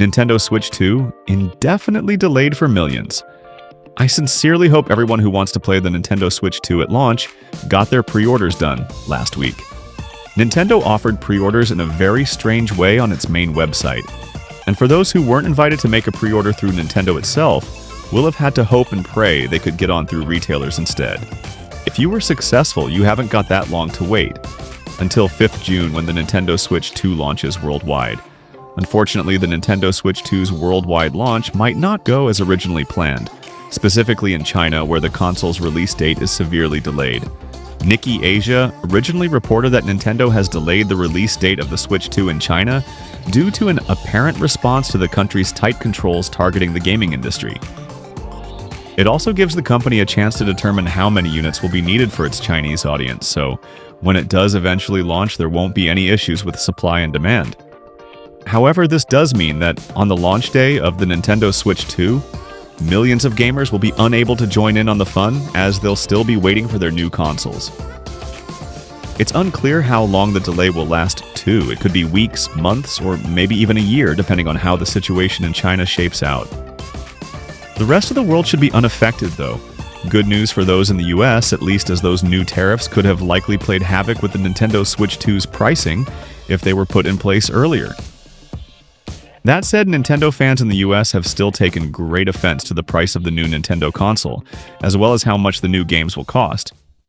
Nintendo Switch 2 indefinitely delayed for millions. I sincerely hope everyone who wants to play the Nintendo Switch 2 at launch got their pre-orders done last week. Nintendo offered pre-orders in a very strange way on its main website, and for those who weren't invited to make a pre-order through Nintendo itself, will have had to hope and pray they could get on through retailers instead. If you were successful, you haven't got that long to wait, until 5th June when the Nintendo Switch 2 launches worldwide. Unfortunately, the Nintendo Switch 2's worldwide launch might not go as originally planned, specifically in China where the console's release date is severely delayed. 𝐤𝐤𝐤 originally reported that Nintendo has delayed the release date of the Switch 2 in China due to an apparent response to the country's tight controls targeting the gaming industry. It also gives the company a chance to determine how many units will be needed for its Chinese audience, so when it does eventually launch, there won't be any issues with supply and demand. However, this does mean that on the launch day of the Nintendo Switch 2, millions of gamers will be unable to join in on the fun as they'll still be waiting for their new consoles. It's unclear how long the delay will last too. It could be weeks, months, or maybe even a year depending on how the situation in China shapes out. The rest of the world should be unaffected though. Good news for those in the US, at least, as those new tariffs could have likely played havoc with the Nintendo Switch 2's pricing if they were put in place earlier. That said, Nintendo fans in the US have still taken great offense to the price of the new Nintendo console, as well as how much the new games will cost.